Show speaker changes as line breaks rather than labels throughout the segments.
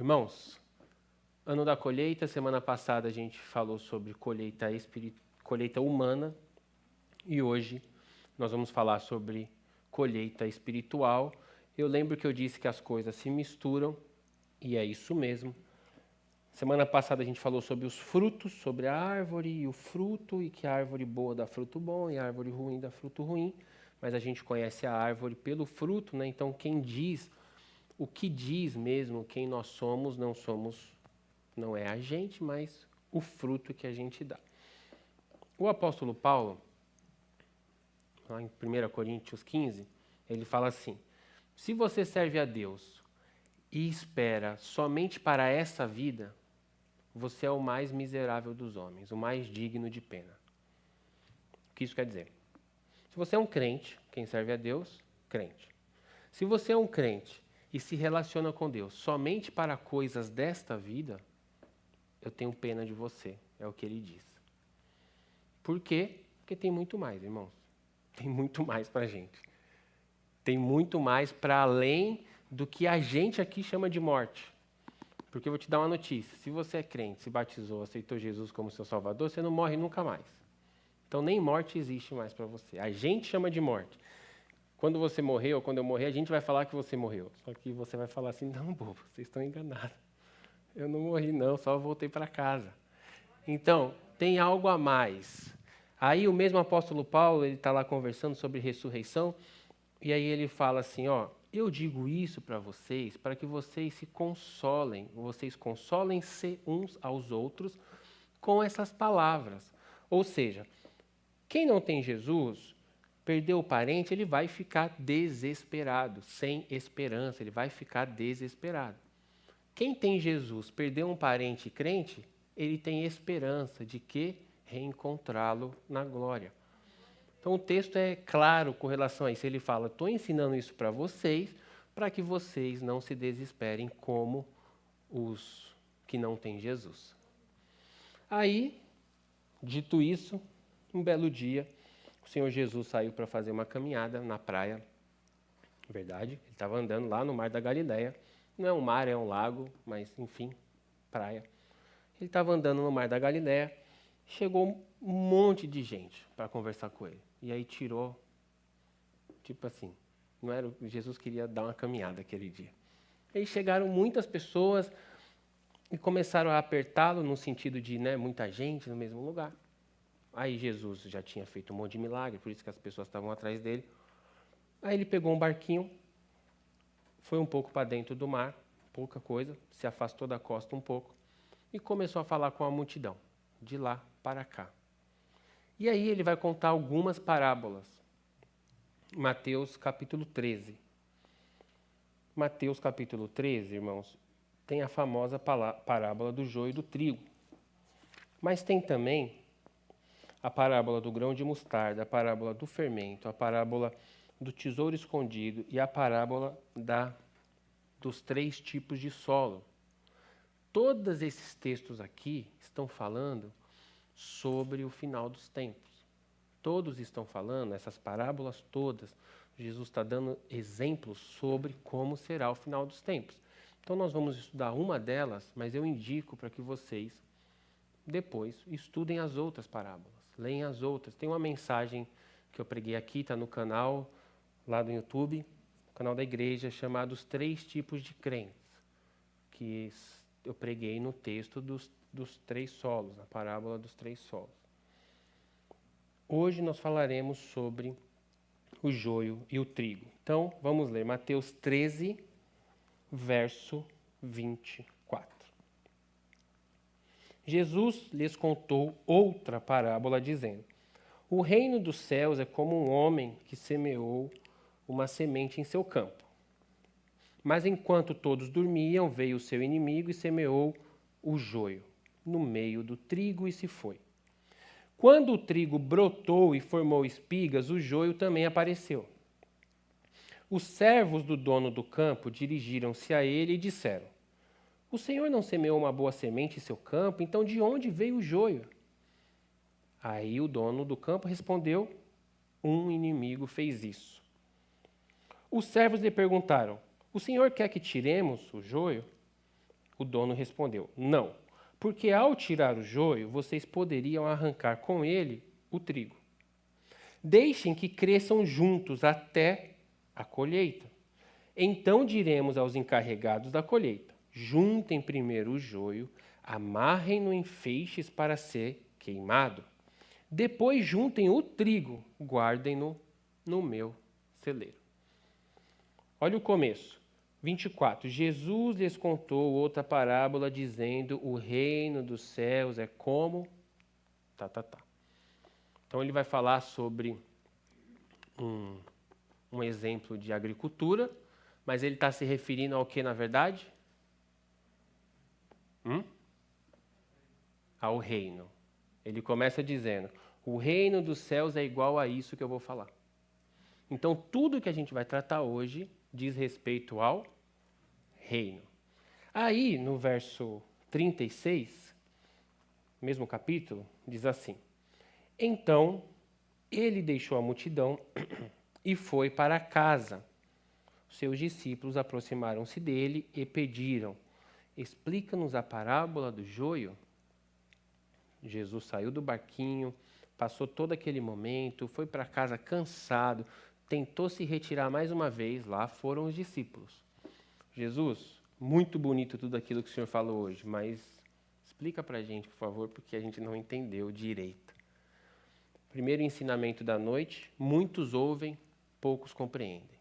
Irmãos, ano da colheita, semana passada a gente falou sobre colheita humana e hoje nós vamos falar sobre colheita espiritual. Eu lembro que eu disse que as coisas se misturam e é isso mesmo. Semana passada a gente falou sobre os frutos, sobre a árvore e o fruto, e que a árvore boa dá fruto bom e a árvore ruim dá fruto ruim, mas a gente conhece a árvore pelo fruto, né? Então quem diz, o que diz mesmo quem nós somos, não é a gente, mas o fruto que a gente dá. O apóstolo Paulo, lá em 1 Coríntios 15, ele fala assim: se você serve a Deus e espera somente para essa vida, você é o mais miserável dos homens, o mais digno de pena. O que isso quer dizer? Se você é um crente, quem serve a Deus, crente. Se você é um crente e se relaciona com Deus somente para coisas desta vida, eu tenho pena de você, é o que ele diz. Por quê? Porque tem muito mais, irmãos. Tem muito mais para a gente. Tem muito mais para além do que a gente aqui chama de morte. Porque eu vou te dar uma notícia. Se você é crente, se batizou, aceitou Jesus como seu Salvador, você não morre nunca mais. Então nem morte existe mais para você. A gente chama de morte. Quando você morrer ou quando eu morrer, a gente vai falar que você morreu. Só que você vai falar assim: não, bobo, vocês estão enganados. Eu não morri não, só voltei para casa. Então, tem algo a mais. Aí o mesmo apóstolo Paulo, ele está lá conversando sobre ressurreição, e aí ele fala assim, ó: eu digo isso para que vocês se consolem, vocês consolem-se uns aos outros com essas palavras. Ou seja, quem não tem Jesus, perdeu o parente, ele vai ficar desesperado, sem esperança, ele vai ficar desesperado. Quem tem Jesus, perdeu um parente crente, ele tem esperança de que reencontrá-lo na glória. Então o texto é claro com relação a isso. Ele fala: estou ensinando isso para que vocês não se desesperem como os que não têm Jesus. Aí, dito isso, um belo dia, o Senhor Jesus saiu para fazer uma caminhada na praia. Verdade, ele estava andando lá no Mar da Galileia. Não é um mar, é um lago, mas enfim, praia. Ele estava andando no Mar da Galileia, chegou um monte de gente para conversar com ele. E aí tirou, tipo assim, não era, Jesus queria dar uma caminhada aquele dia. Aí chegaram muitas pessoas e começaram a apertá-lo no sentido de, muita gente no mesmo lugar. Aí Jesus já tinha feito um monte de milagre, por isso que as pessoas estavam atrás dele. Aí ele pegou um barquinho, foi um pouco para dentro do mar, pouca coisa, se afastou da costa um pouco e começou a falar com a multidão, de lá para cá. E aí ele vai contar algumas parábolas. Mateus capítulo 13. Mateus capítulo 13, irmãos, tem a famosa parábola do joio e do trigo. Mas tem também a parábola do grão de mostarda, a parábola do fermento, a parábola do tesouro escondido e a parábola dos 3 tipos de solo. Todos esses textos aqui estão falando sobre o final dos tempos. Todos estão falando, essas parábolas todas, Jesus está dando exemplos sobre como será o final dos tempos. Então nós vamos estudar uma delas, mas eu indico para que vocês depois estudem as outras parábolas, leiam as outras. Tem uma mensagem que eu preguei aqui, está no canal, lá do YouTube, canal da igreja, chamado Os 3 Tipos de Crentes, que eu preguei no texto dos 3 solos, a parábola dos 3 solos. Hoje nós falaremos sobre o joio e o trigo. Então, vamos ler Mateus 13, verso 24. Jesus lhes contou outra parábola, dizendo: o reino dos céus é como um homem que semeou uma semente em seu campo. Mas enquanto todos dormiam, veio o seu inimigo e semeou o joio no meio do trigo e se foi. Quando o trigo brotou e formou espigas, o joio também apareceu. Os servos do dono do campo dirigiram-se a ele e disseram: o senhor não semeou uma boa semente em seu campo, então de onde veio o joio? Aí o dono do campo respondeu: um inimigo fez isso. Os servos lhe perguntaram: o senhor quer que tiremos o joio? O dono respondeu: não, porque ao tirar o joio, vocês poderiam arrancar com ele o trigo. Deixem que cresçam juntos até a colheita. Então diremos aos encarregados da colheita: juntem primeiro o joio, amarrem-no em feixes para ser queimado. Depois juntem o trigo, guardem-no no meu celeiro. Olha o começo. 24. Jesus lhes contou outra parábola, dizendo: o reino dos céus é como... Então ele vai falar sobre um exemplo de agricultura, mas ele está se referindo ao que, na verdade? Ao reino. Ele começa dizendo: o reino dos céus é igual a isso que eu vou falar. Então, tudo que a gente vai tratar hoje diz respeito ao reino. Aí, no verso 36, mesmo capítulo, diz assim: então, ele deixou a multidão e foi para casa. Seus discípulos aproximaram-se dele e pediram: explica-nos a parábola do joio. Jesus saiu do barquinho, passou todo aquele momento, foi para casa cansado, tentou se retirar mais uma vez, lá foram os discípulos. Jesus, muito bonito tudo aquilo que o Senhor falou hoje, mas explica para a gente, por favor, porque a gente não entendeu direito. Primeiro ensinamento da noite: muitos ouvem, poucos compreendem.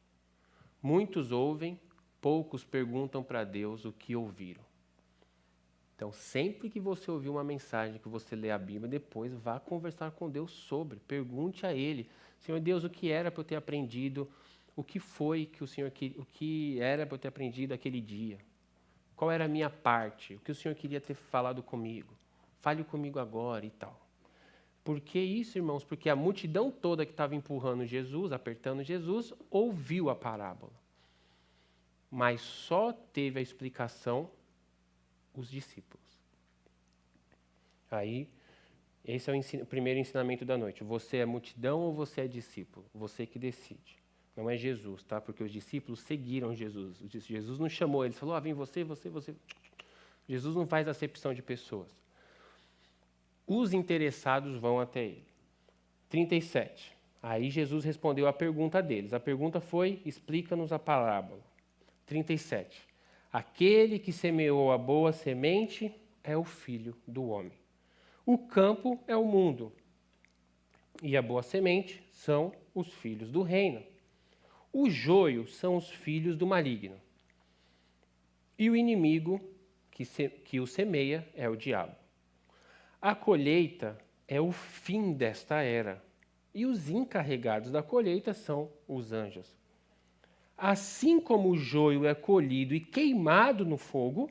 Muitos ouvem, poucos perguntam para Deus o que ouviram. Então, sempre que você ouvir uma mensagem, que você lê a Bíblia, depois vá conversar com Deus sobre. Pergunte a Ele: Senhor Deus, o que era para eu ter aprendido? O que foi que o que era para eu ter aprendido aquele dia? Qual era a minha parte? O que o Senhor queria ter falado comigo? Fale comigo agora e tal. Por que isso, irmãos? Porque a multidão toda que estava empurrando Jesus, apertando Jesus, ouviu a parábola. Mas só teve a explicação os discípulos. Aí, esse é o primeiro ensinamento da noite. Você é multidão ou você é discípulo? Você que decide. Não é Jesus, tá? Porque os discípulos seguiram Jesus. Jesus não chamou eles, falou: vem você. Jesus não faz acepção de pessoas. Os interessados vão até ele. 37. Aí Jesus respondeu a pergunta deles. A pergunta foi: explica-nos a parábola. 37. Aquele que semeou a boa semente é o Filho do homem. O campo é o mundo, e a boa semente são os filhos do reino. O joio são os filhos do maligno. E o inimigo que o semeia é o diabo. A colheita é o fim desta era, e os encarregados da colheita são os anjos. Assim como o joio é colhido e queimado no fogo,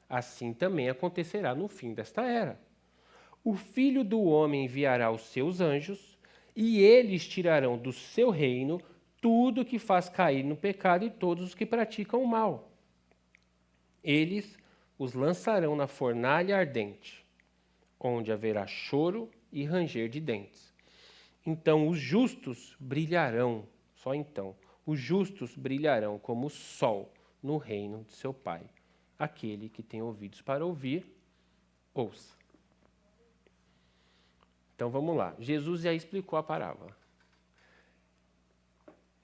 assim também acontecerá no fim desta era. O Filho do Homem enviará os seus anjos, e eles tirarão do seu reino tudo que faz cair no pecado e todos os que praticam o mal. Eles os lançarão na fornalha ardente, onde haverá choro e ranger de dentes. Então os justos brilharão, só então, os justos brilharão como o sol no reino de seu Pai. Aquele que tem ouvidos para ouvir, ouça. Então vamos lá. Jesus já explicou a parábola.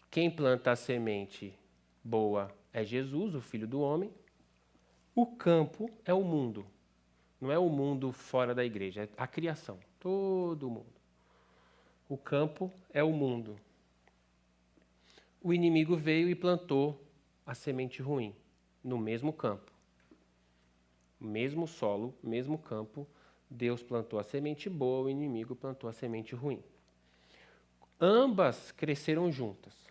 Quem planta a semente boa é Jesus, o Filho do Homem. O campo é o mundo. Não é o mundo fora da igreja, é a criação. Todo mundo. O campo é o mundo. O inimigo veio e plantou a semente ruim no mesmo campo. Mesmo solo, mesmo campo, Deus plantou a semente boa, o inimigo plantou a semente ruim. Ambas cresceram juntas.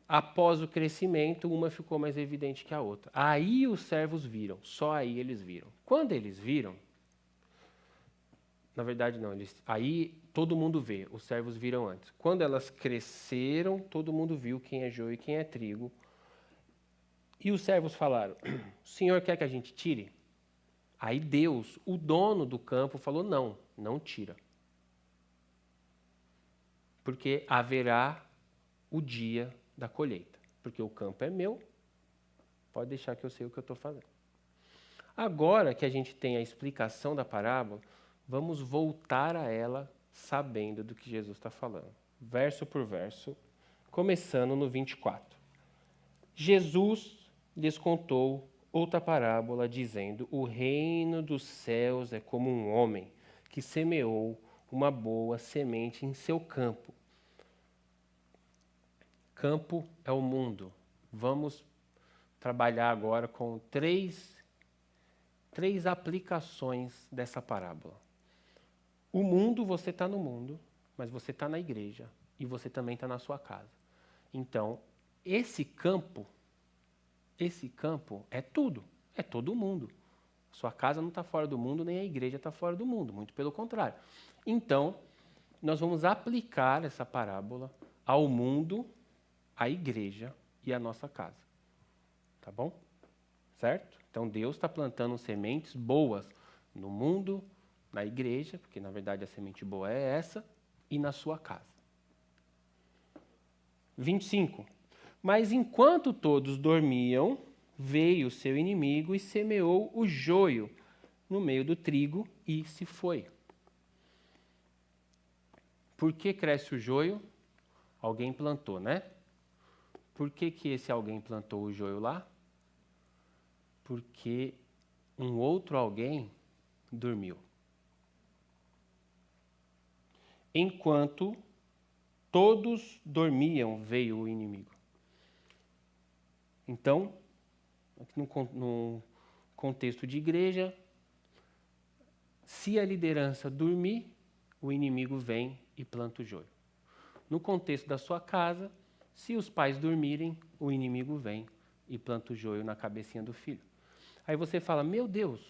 Após o crescimento, uma ficou mais evidente que a outra. Aí os servos viram, só aí eles viram. Quando eles viram, na verdade não, aí todo mundo vê, os servos viram antes. Quando elas cresceram, todo mundo viu quem é joio e quem é trigo. E os servos falaram: o senhor quer que a gente tire? Aí Deus, o dono do campo, falou: não, não tira. Porque haverá o dia da colheita. Porque o campo é meu, Pode deixar que eu sei o que eu estou fazendo. Agora que a gente tem a explicação da parábola, vamos voltar a ela sabendo do que Jesus está falando. Verso por verso, começando no 24. Jesus lhes contou outra parábola, dizendo: o reino dos céus é como um homem que semeou uma boa semente em seu campo. Campo é o mundo. Vamos trabalhar agora com três aplicações dessa parábola. O mundo, você está no mundo, mas você está na igreja e você também está na sua casa. Então, esse campo é tudo, é todo mundo. Sua casa não está fora do mundo, nem a igreja está fora do mundo, muito pelo contrário. Então, nós vamos aplicar essa parábola ao mundo, à igreja e à nossa casa. Tá bom? Certo? Então, Deus está plantando sementes boas no mundo, na igreja, porque na verdade a semente boa é essa, e na sua casa. 25. Mas enquanto todos dormiam, veio o seu inimigo e semeou o joio no meio do trigo e se foi. Por que cresce o joio? Alguém plantou, né? Por que esse alguém plantou o joio lá? Porque um outro alguém dormiu. Enquanto todos dormiam, veio o inimigo. Então, no contexto de igreja, se a liderança dormir, o inimigo vem e planta o joio. No contexto da sua casa, se os pais dormirem, o inimigo vem e planta o joio na cabecinha do filho. Aí você fala: meu Deus,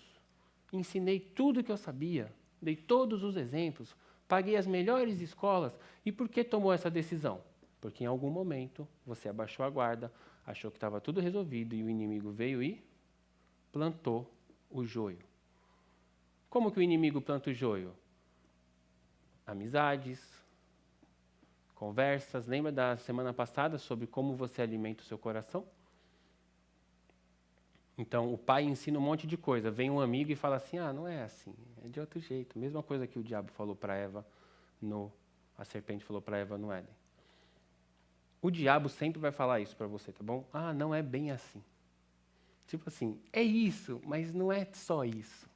ensinei tudo o que eu sabia, dei todos os exemplos, paguei as melhores escolas, e por que tomou essa decisão? Porque em algum momento você abaixou a guarda, achou que estava tudo resolvido e o inimigo veio e plantou o joio. Como que o inimigo planta o joio? Amizades, conversas. Lembra da semana passada sobre como você alimenta o seu coração? Então, o pai ensina um monte de coisa. Vem um amigo e fala assim: ah, não é assim, é de outro jeito. Mesma coisa que o diabo falou para Eva, a serpente falou para Eva no Éden. O diabo sempre vai falar isso para você, tá bom? Ah, não é bem assim. Tipo assim, é isso, mas não é só isso.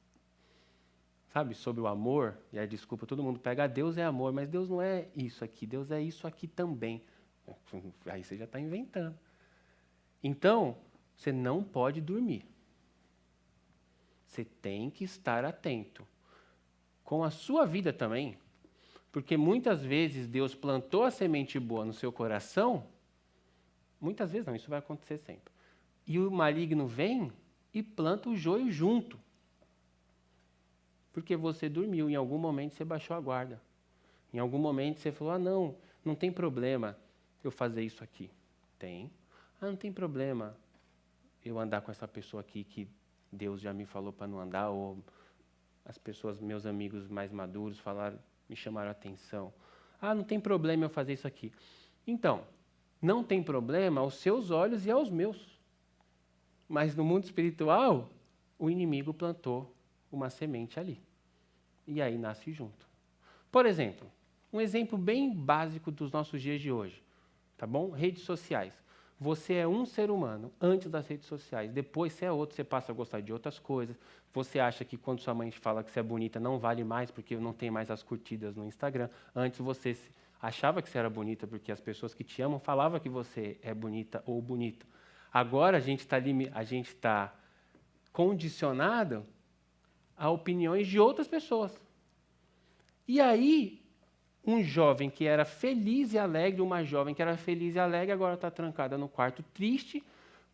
Sabe, sobre o amor, e aí desculpa, todo mundo pega: Deus é amor, mas Deus não é isso aqui, Deus é isso aqui também. Aí você já está inventando. Então, você não pode dormir. Você tem que estar atento. Com a sua vida também, porque muitas vezes Deus plantou a semente boa no seu coração, muitas vezes não, isso vai acontecer sempre. E o maligno vem e planta o joio junto. Porque você dormiu, em algum momento você baixou a guarda. Em algum momento você falou: ah, não tem problema eu fazer isso aqui. Tem. Ah, não tem problema eu andar com essa pessoa aqui que Deus já me falou para não andar, ou as pessoas, meus amigos mais maduros, me chamaram a atenção. Ah, não tem problema eu fazer isso aqui. Então, não tem problema aos seus olhos e aos meus. Mas no mundo espiritual, o inimigo plantou uma semente ali. E aí nasce junto. Por exemplo, um exemplo bem básico dos nossos dias de hoje, tá bom? Redes sociais. Você é um ser humano antes das redes sociais, depois você é outro, você passa a gostar de outras coisas. Você acha que quando sua mãe fala que você é bonita não vale mais porque não tem mais as curtidas no Instagram. Antes você achava que você era bonita porque as pessoas que te amam falavam que você é bonita ou bonito. Agora a gente está condicionado a opiniões de outras pessoas. E aí, um jovem que era feliz e alegre, uma jovem que era feliz e alegre, agora está trancada no quarto triste,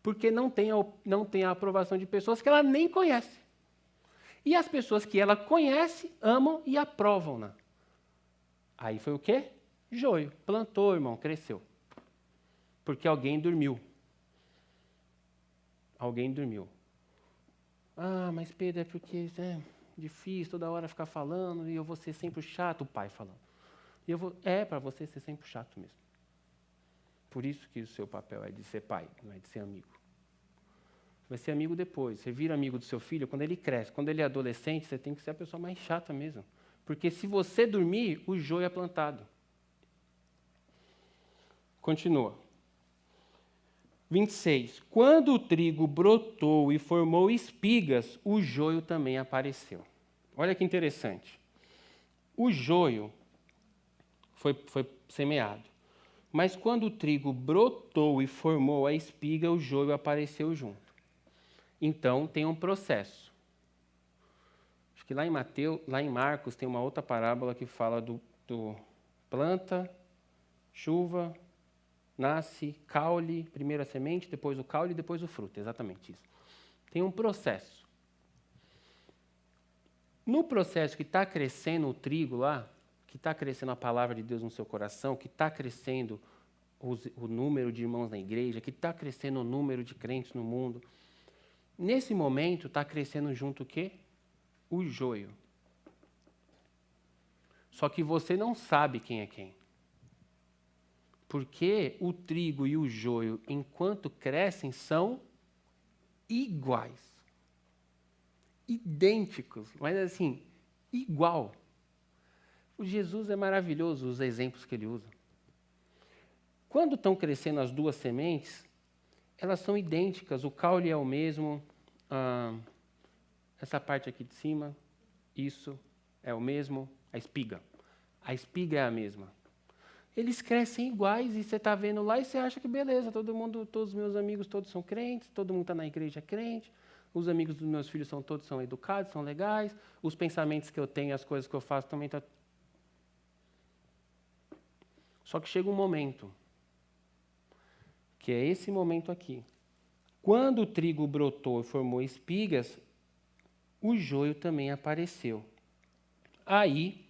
porque não tem a aprovação de pessoas que ela nem conhece. E as pessoas que ela conhece, amam e aprovam-na. Aí foi o quê? Joio. Plantou, irmão, cresceu. Porque alguém dormiu. Alguém dormiu. Ah, mas Pedro, é porque é difícil toda hora ficar falando e eu vou ser sempre chato, o pai falando. É para você ser sempre chato mesmo. Por isso que o seu papel é de ser pai, não é de ser amigo. vai ser amigo depois. Você vira amigo do seu filho quando ele cresce. Quando ele é adolescente, você tem que ser a pessoa mais chata mesmo. Porque se você dormir, o joio é plantado. Continua. 26. Quando o trigo brotou e formou espigas, o joio também apareceu. Olha que interessante. O joio foi semeado. Mas quando o trigo brotou e formou a espiga, o joio apareceu junto. Então, tem um processo. Acho que lá em Marcos, tem uma outra parábola que fala do planta, chuva, nasce, caule, primeiro a semente, depois o caule e depois o fruto. Exatamente isso. Tem um processo. No processo que está crescendo o trigo lá, que está crescendo a palavra de Deus no seu coração, que está crescendo o número de irmãos na igreja, que está crescendo o número de crentes no mundo, nesse momento está crescendo junto o quê? O joio. Só que você não sabe quem é quem. Porque o trigo e o joio, enquanto crescem, são iguais. Idênticos, mas assim, igual. O Jesus é maravilhoso, os exemplos que ele usa. Quando estão crescendo as duas sementes, elas são idênticas, o caule é o mesmo, essa parte aqui de cima, isso é o mesmo, a espiga é a mesma. Eles crescem iguais e você está vendo lá e você acha que beleza, todos os meus amigos todos são crentes, todo mundo está na igreja crente, os amigos dos meus filhos todos são educados, são legais, os pensamentos que eu tenho, as coisas que eu faço também estão... Só que chega um momento, que é esse momento aqui. Quando o trigo brotou e formou espigas, o joio também apareceu. Aí,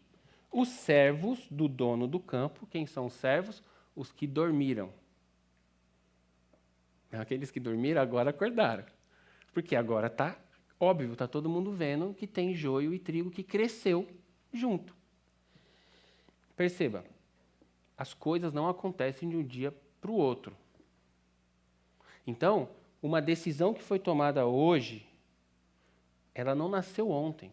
os servos do dono do campo, quem são os servos? Os que dormiram. Aqueles que dormiram agora acordaram. Porque agora está óbvio, está todo mundo vendo que tem joio e trigo que cresceu junto. Perceba, as coisas não acontecem de um dia para o outro. Então, uma decisão que foi tomada hoje, ela não nasceu ontem.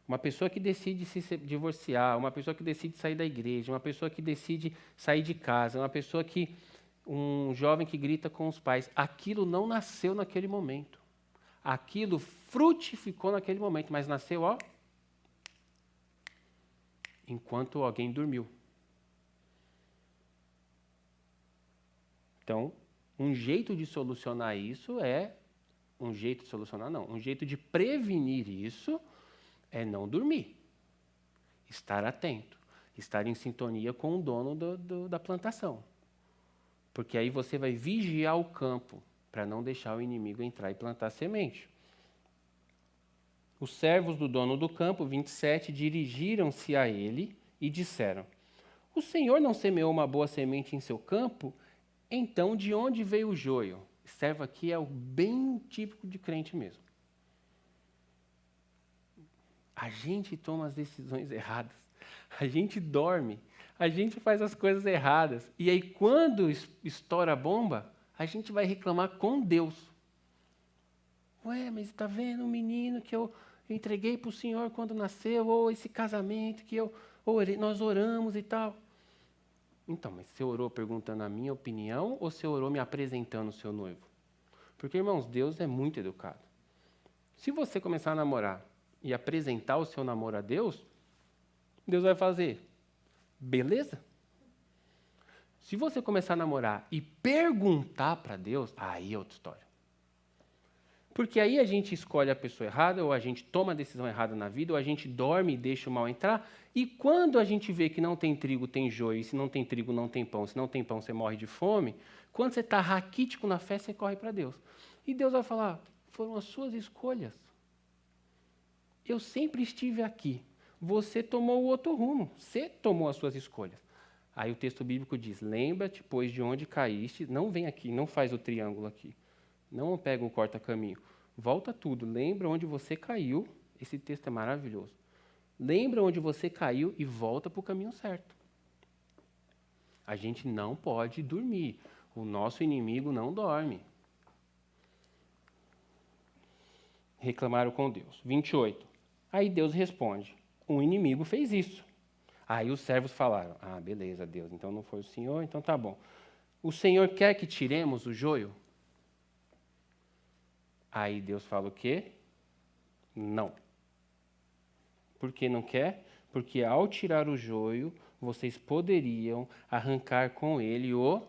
Uma pessoa que decide se divorciar, uma pessoa que decide sair da igreja, uma pessoa que decide sair de casa, um jovem que grita com os pais, aquilo não nasceu naquele momento. Aquilo frutificou naquele momento, mas nasceu, enquanto alguém dormiu. Então, um jeito de solucionar isso um jeito de prevenir isso é não dormir, estar atento, estar em sintonia com o dono da plantação. Porque aí você vai vigiar o campo para não deixar o inimigo entrar e plantar semente. Os servos do dono do campo, 27, dirigiram-se a ele e disseram: o Senhor não semeou uma boa semente em seu campo? Então, de onde veio o joio? Servo aqui é o bem típico de crente mesmo. A gente toma as decisões erradas. A gente dorme. A gente faz as coisas erradas. E aí, quando estoura a bomba, a gente vai reclamar com Deus. Ué, mas está vendo o menino que eu entreguei para o Senhor quando nasceu, ou esse casamento que nós oramos e tal. Então, mas você orou perguntando a minha opinião ou você orou me apresentando o seu noivo? Porque, irmãos, Deus é muito educado. Se você começar a namorar e apresentar o seu namoro a Deus, Deus vai fazer, beleza? Se você começar a namorar e perguntar para Deus, aí é outra história. Porque aí a gente escolhe a pessoa errada, ou a gente toma a decisão errada na vida, ou a gente dorme e deixa o mal entrar, e quando a gente vê que não tem trigo, tem joio, e se não tem trigo, não tem pão, se não tem pão, você morre de fome, quando você está raquítico na fé, você corre para Deus. E Deus vai falar, foram as suas escolhas. Eu sempre estive aqui, você tomou o outro rumo, você tomou as suas escolhas. Aí o texto bíblico diz, lembra-te, pois, de onde caíste, não vem aqui, não faz o triângulo aqui. Não pega um corta-caminho. Volta tudo. Lembra onde você caiu. Esse texto é maravilhoso. Lembra onde você caiu e volta para o caminho certo. A gente não pode dormir. O nosso inimigo não dorme. Reclamaram com Deus. 28. Aí Deus responde: um inimigo fez isso. Aí os servos falaram: ah, beleza, Deus, então não foi o Senhor, então tá bom. O Senhor quer que tiremos o joio? Aí Deus fala o quê? Não. Por que não quer? Porque ao tirar o joio, vocês poderiam arrancar com ele o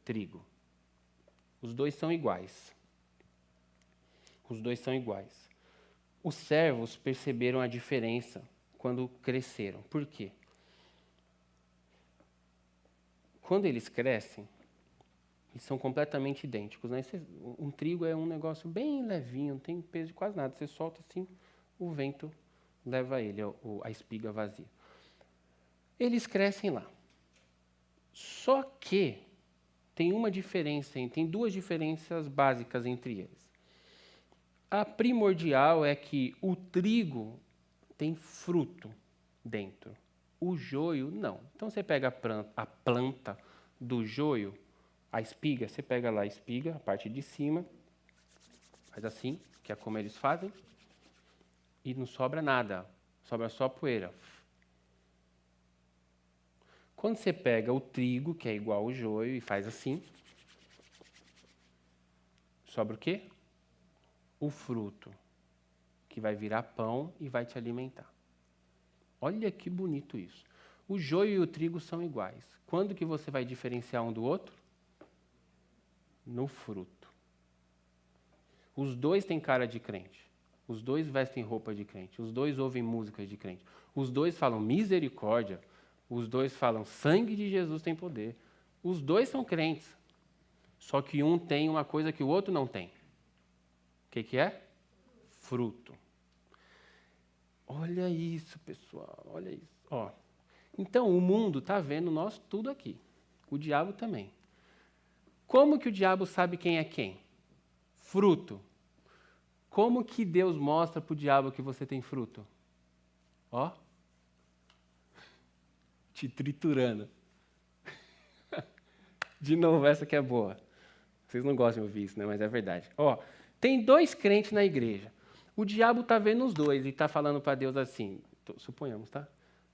trigo. Os dois são iguais. Os dois são iguais. Os servos perceberam a diferença quando cresceram. Por quê? Quando eles crescem, eles são completamente idênticos, né? Um trigo é um negócio bem levinho, não tem peso de quase nada. Você solta assim, o vento leva ele, a espiga vazia. Eles crescem lá. Só que tem uma diferença, tem duas diferenças básicas entre eles. A primordial é que o trigo tem fruto dentro. O joio, não. Então, você pega a planta do joio, a espiga, você pega lá a espiga, a parte de cima, faz assim, que é como eles fazem, e não sobra nada, sobra só poeira. Quando você pega o trigo, que é igual ao joio, e faz assim, sobra o quê? O fruto, que vai virar pão e vai te alimentar. Olha que bonito isso. O joio e o trigo são iguais. Quando que você vai diferenciar um do outro? No fruto. Os dois têm cara de crente. Os dois vestem roupa de crente. Os dois ouvem música de crente. Os dois falam misericórdia. Os dois falam sangue de Jesus tem poder. Os dois são crentes. Só que um tem uma coisa que o outro não tem. O que é? Fruto. Olha isso, pessoal. Olha isso. Ó. Então, o mundo está vendo nós tudo aqui. O diabo também. Como que o diabo sabe quem é quem? Fruto. Como que Deus mostra para o diabo que você tem fruto? Ó. Te triturando. De novo, essa que é boa. Vocês não gostam de ouvir isso, né? Mas é verdade. Ó, tem dois crentes na igreja. O diabo está vendo os dois e está falando para Deus assim, suponhamos, tá?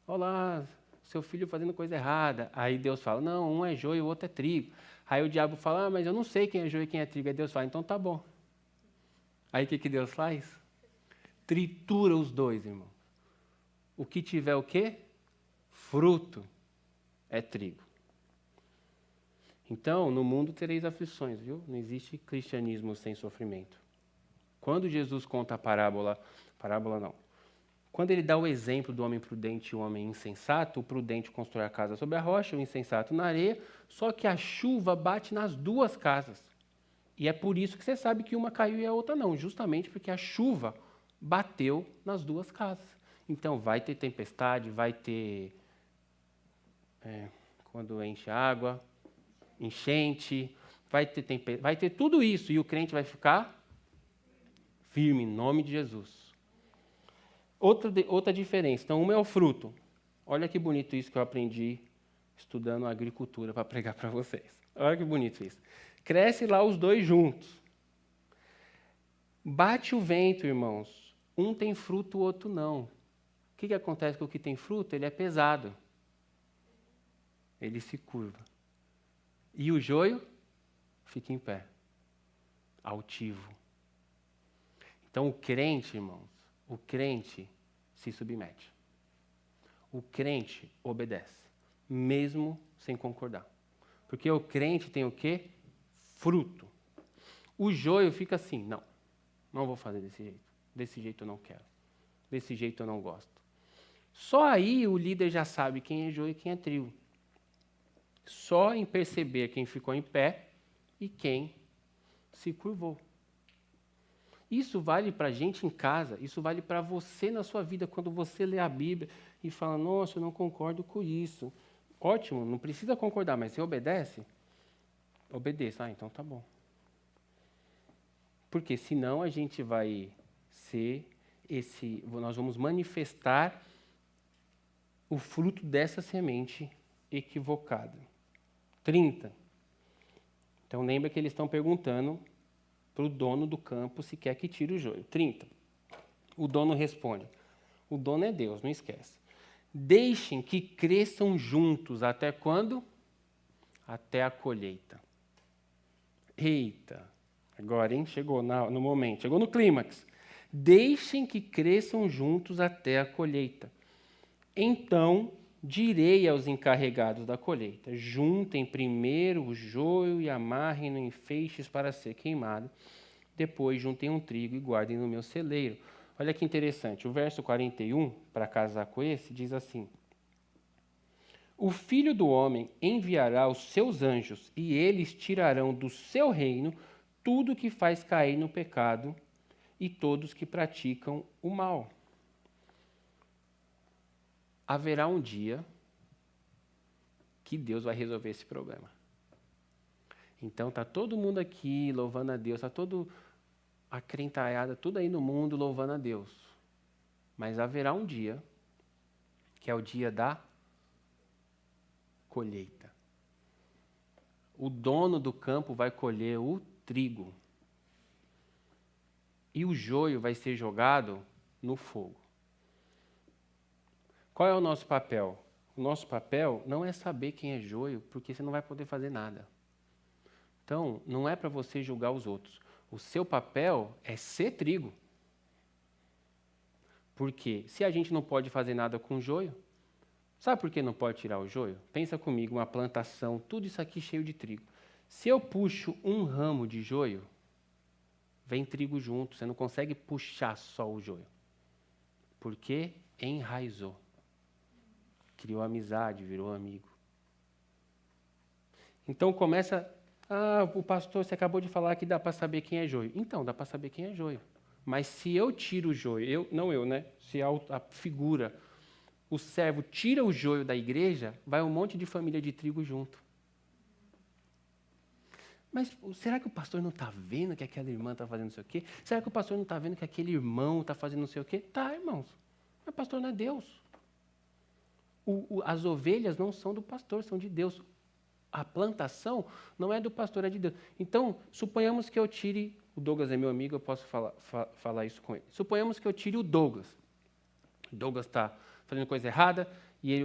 Olá, seu filho fazendo coisa errada. Aí Deus fala, não, um é joio e o outro é trigo. Aí o diabo fala, mas eu não sei quem é joio e quem é trigo. Aí Deus fala, então tá bom. Aí o que Deus faz? Tritura os dois, irmão. O que tiver o quê? Fruto é trigo. Então, no mundo tereis aflições, viu? Não existe cristianismo sem sofrimento. Quando Jesus conta a parábola não. Quando ele dá o exemplo do homem prudente e o homem insensato, o prudente constrói a casa sobre a rocha, o insensato na areia, só que a chuva bate nas duas casas. E é por isso que você sabe que uma caiu e a outra não, justamente porque a chuva bateu nas duas casas. Então, vai ter tempestade, vai ter... quando enche água, enchente, vai ter tudo isso, e o crente vai ficar firme, em nome de Jesus. Outra diferença, então, uma é o fruto. Olha que bonito isso que eu aprendi estudando agricultura para pregar para vocês. Olha que bonito isso. Cresce lá os dois juntos. Bate o vento, irmãos. Um tem fruto, o outro não. O que acontece com o que tem fruto? Ele é pesado. Ele se curva. E o joio fica em pé. Altivo. Então, o crente, irmãos, o crente se submete. O crente obedece, mesmo sem concordar. Porque o crente tem o quê? Fruto. O joio fica assim, não vou fazer desse jeito. Desse jeito eu não quero. Desse jeito eu não gosto. Só aí o líder já sabe quem é joio e quem é trigo. Só em perceber quem ficou em pé e quem se curvou. Isso vale para a gente em casa, isso vale para você na sua vida, quando você lê a Bíblia e fala, nossa, eu não concordo com isso. Ótimo, não precisa concordar, mas você obedece? Obedeça. Então tá bom. Porque senão a gente vai ser nós vamos manifestar o fruto dessa semente equivocada. 30. Então lembra que eles estão perguntando
para o dono do campo se quer que tire o joio. 30. O dono responde. O dono é Deus, não esquece. Deixem que cresçam juntos. Até quando? Até a colheita. Eita, agora, hein? Chegou no momento, chegou no clímax. Deixem que cresçam juntos até a colheita. Então direi aos encarregados da colheita: juntem primeiro o joio e amarrem-no em feixes para ser queimado. Depois juntem um trigo e guardem no meu celeiro. Olha que interessante, o verso 41, para casar com esse, diz assim: o Filho do Homem enviará os seus anjos, e eles tirarão do seu reino tudo que faz cair no pecado e todos que praticam o mal. Haverá um dia que Deus vai resolver esse problema. Então está todo mundo aqui louvando a Deus, está todo a crentaiada, tudo aí no mundo louvando a Deus. Mas haverá um dia, que é o dia da colheita. O dono do campo vai colher o trigo. E o joio vai ser jogado no fogo. Qual é o nosso papel? O nosso papel não é saber quem é joio, porque você não vai poder fazer nada. Então, não é para você julgar os outros. O seu papel é ser trigo. Porque se a gente não pode fazer nada com joio, sabe por que não pode tirar o joio? Pensa comigo, uma plantação, tudo isso aqui cheio de trigo. Se eu puxo um ramo de joio, vem trigo junto, você não consegue puxar só o joio. Porque enraizou. Criou amizade, virou amigo. Então começa, o pastor, você acabou de falar que dá para saber quem é joio. Então, dá para saber quem é joio. Mas se eu tiro o joio, se a figura, o servo tira o joio da igreja, vai um monte de família de trigo junto. Mas será que o pastor não está vendo que aquela irmã está fazendo não sei o quê? Será que o pastor não está vendo que aquele irmão está fazendo não sei o quê? Tá, irmãos. Mas o pastor não é Deus. As ovelhas não são do pastor, são de Deus. A plantação não é do pastor, é de Deus. Então, suponhamos que eu tire... O Douglas é meu amigo, eu posso falar isso com ele. Suponhamos que eu tire o Douglas. O Douglas está fazendo coisa errada e ele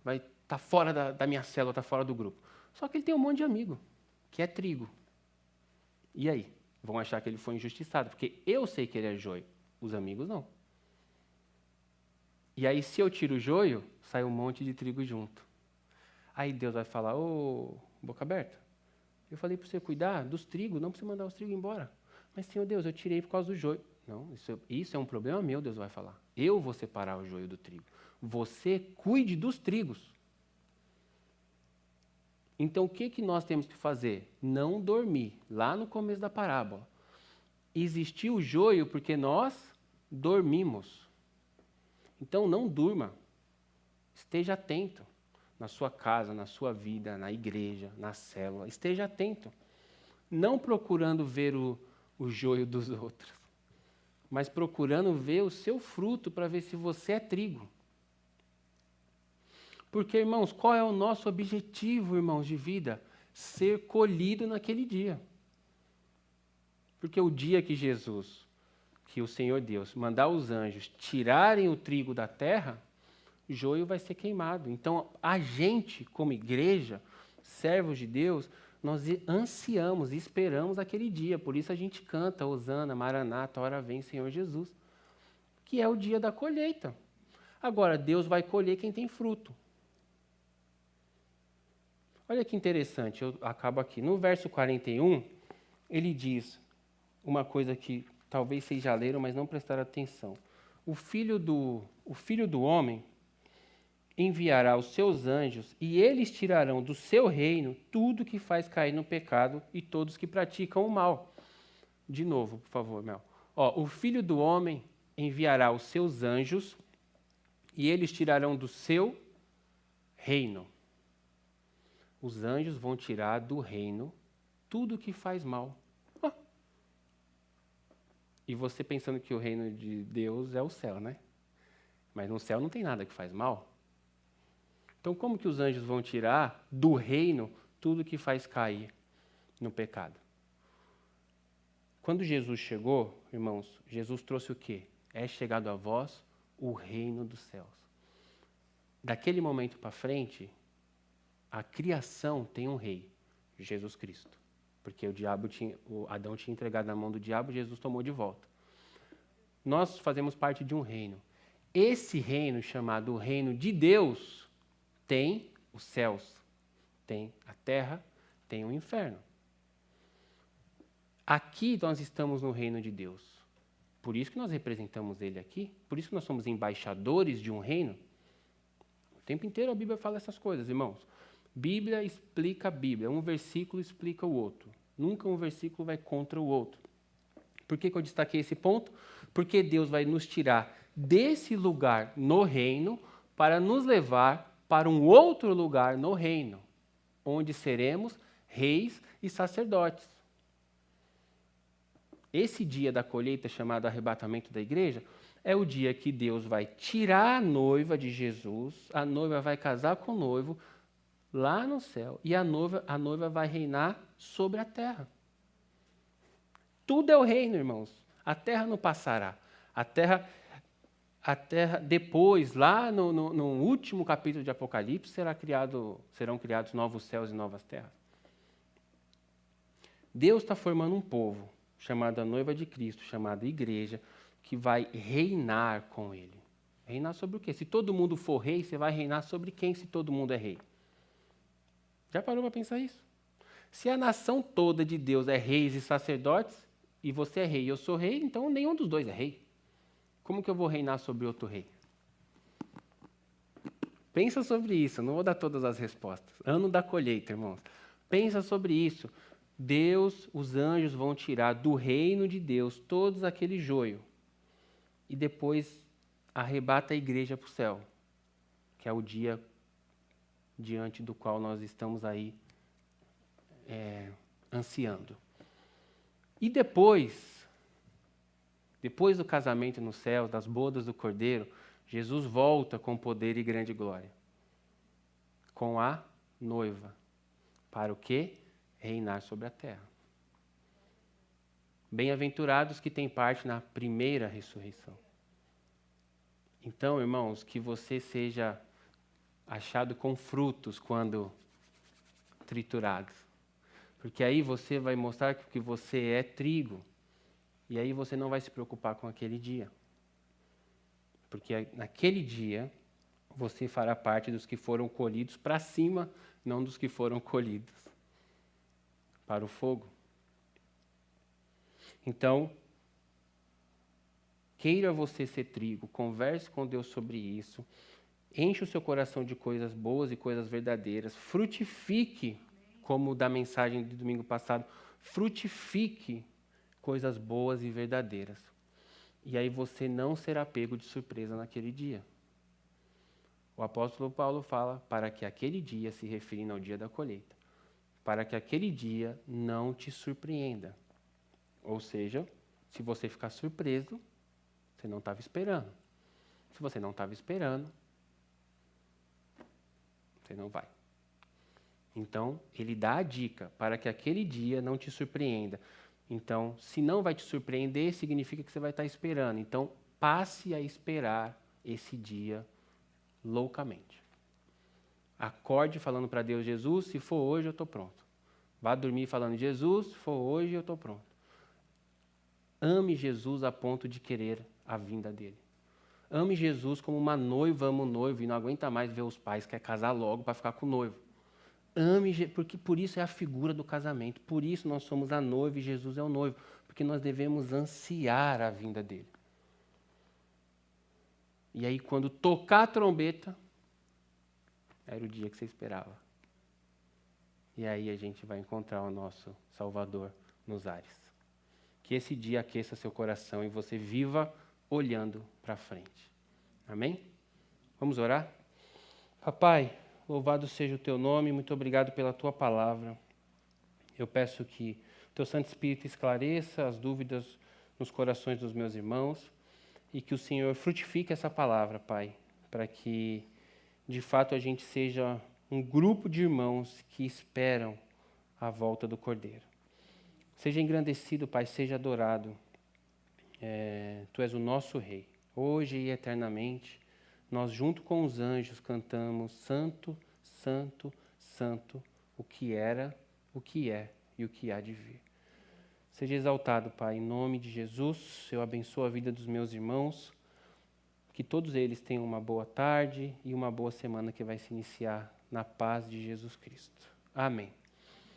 vai estar fora da minha célula, está fora do grupo. Só que ele tem um monte de amigo, que é trigo. E aí? Vão achar que ele foi injustiçado, porque eu sei que ele é joio, os amigos não. E aí, se eu tiro o joio, sai um monte de trigo junto. Aí Deus vai falar, boca aberta, eu falei para você cuidar dos trigos, não para você mandar os trigos embora. Mas, Senhor Deus, eu tirei por causa do joio. Não, isso é um problema meu, Deus vai falar. Eu vou separar o joio do trigo. Você cuide dos trigos. Então, o que nós temos que fazer? Não dormir. Lá no começo da parábola. Existiu o joio porque nós dormimos. Então, não durma. Esteja atento na sua casa, na sua vida, na igreja, na célula. Esteja atento. Não procurando ver o joio dos outros, mas procurando ver o seu fruto para ver se você é trigo. Porque, irmãos, qual é o nosso objetivo, irmãos, de vida? Ser colhido naquele dia. Porque o dia que Jesus, que o Senhor Deus, mandar os anjos tirarem o trigo da terra, o joio vai ser queimado. Então, a gente, como igreja, servos de Deus, nós ansiamos e esperamos aquele dia. Por isso a gente canta, Hosana, Maranata, ora vem, Senhor Jesus. Que é o dia da colheita. Agora, Deus vai colher quem tem fruto. Olha que interessante, eu acabo aqui. No verso 41, ele diz uma coisa que talvez vocês já leram, mas não prestaram atenção. O filho do homem enviará os seus anjos e eles tirarão do seu reino tudo que faz cair no pecado e todos que praticam o mal. De novo, por favor, Mel. O filho do homem enviará os seus anjos e eles tirarão do seu reino. Os anjos vão tirar do reino tudo que faz mal. E você pensando que o reino de Deus é o céu, né? Mas no céu não tem nada que faz mal. Então, como que os anjos vão tirar do reino tudo que faz cair no pecado? Quando Jesus chegou, irmãos, Jesus trouxe o quê? É chegado a vós o reino dos céus. Daquele momento para frente, a criação tem um rei, Jesus Cristo. Porque o Adão tinha entregado na mão do diabo, Jesus tomou de volta. Nós fazemos parte de um reino. Esse reino, chamado reino de Deus, tem os céus, tem a terra, tem o inferno. Aqui nós estamos no reino de Deus. Por isso que nós representamos ele aqui, por isso que nós somos embaixadores de um reino. O tempo inteiro a Bíblia fala essas coisas, irmãos. Bíblia explica a Bíblia, um versículo explica o outro. Nunca um versículo vai contra o outro. Por que eu destaquei esse ponto? Porque Deus vai nos tirar desse lugar no reino para nos levar para um outro lugar no reino, onde seremos reis e sacerdotes. Esse dia da colheita, chamado arrebatamento da igreja, é o dia que Deus vai tirar a noiva de Jesus, a noiva vai casar com o noivo lá no céu, e a noiva vai reinar sobre a terra. Tudo é o reino, irmãos. A terra não passará. A terra depois, lá no último capítulo de Apocalipse, serão criados novos céus e novas terras. Deus está formando um povo, chamado a noiva de Cristo, chamado igreja, que vai reinar com ele. Reinar sobre o quê? Se todo mundo for rei, você vai reinar sobre quem se todo mundo é rei? Já parou para pensar isso? Se a nação toda de Deus é reis e sacerdotes, e você é rei e eu sou rei, então nenhum dos dois é rei. Como que eu vou reinar sobre outro rei? Pensa sobre isso, não vou dar todas as respostas. Ano da colheita, irmãos. Pensa sobre isso. Deus, os anjos vão tirar do reino de Deus todos aquele joio e depois arrebata a igreja para o céu, que é o dia diante do qual nós estamos aí ansiando. E depois do casamento no céu, das bodas do Cordeiro, Jesus volta com poder e grande glória, com a noiva, para o quê? Reinar sobre a terra. Bem-aventurados que têm parte na primeira ressurreição. Então, irmãos, que você seja achado com frutos quando triturados. Porque aí você vai mostrar que você é trigo. E aí você não vai se preocupar com aquele dia. Porque naquele dia você fará parte dos que foram colhidos para cima, não dos que foram colhidos para o fogo. Então, queira você ser trigo, converse com Deus sobre isso, enche o seu coração de coisas boas e coisas verdadeiras, frutifique, como da mensagem do domingo passado, frutifique coisas boas e verdadeiras. E aí você não será pego de surpresa naquele dia. O apóstolo Paulo fala para que aquele dia, se referindo ao dia da colheita, para que aquele dia não te surpreenda. Ou seja, se você ficar surpreso, você não estava esperando. Se você não estava esperando, você não vai. Então, ele dá a dica para que aquele dia não te surpreenda. Então, se não vai te surpreender, significa que você vai estar esperando. Então, passe a esperar esse dia loucamente. Acorde falando para Deus, Jesus, se for hoje, eu estou pronto. Vá dormir falando, Jesus, se for hoje, eu estou pronto. Ame Jesus a ponto de querer a vinda dele. Ame Jesus como uma noiva ama o noivo e não aguenta mais ver os pais, quer casar logo para ficar com o noivo. Ame, porque por isso é a figura do casamento, por isso nós somos a noiva e Jesus é o noivo, porque nós devemos ansiar a vinda dele. E aí, quando tocar a trombeta, era o dia que você esperava. E aí a gente vai encontrar o nosso Salvador nos ares. Que esse dia aqueça seu coração e você viva olhando para frente. Amém? Vamos orar? Papai, louvado seja o teu nome, muito obrigado pela tua palavra. Eu peço que o teu Santo Espírito esclareça as dúvidas nos corações dos meus irmãos e que o Senhor frutifique essa palavra, Pai, para que de fato a gente seja um grupo de irmãos que esperam a volta do Cordeiro. Seja engrandecido, Pai, seja adorado. Tu és o nosso Rei. Hoje e eternamente, nós junto com os anjos cantamos Santo, Santo, Santo, o que era, o que é e o que há de vir. Seja exaltado, Pai, em nome de Jesus. Eu abençoo a vida dos meus irmãos. Que todos eles tenham uma boa tarde e uma boa semana que vai se iniciar na paz de Jesus Cristo. Amém.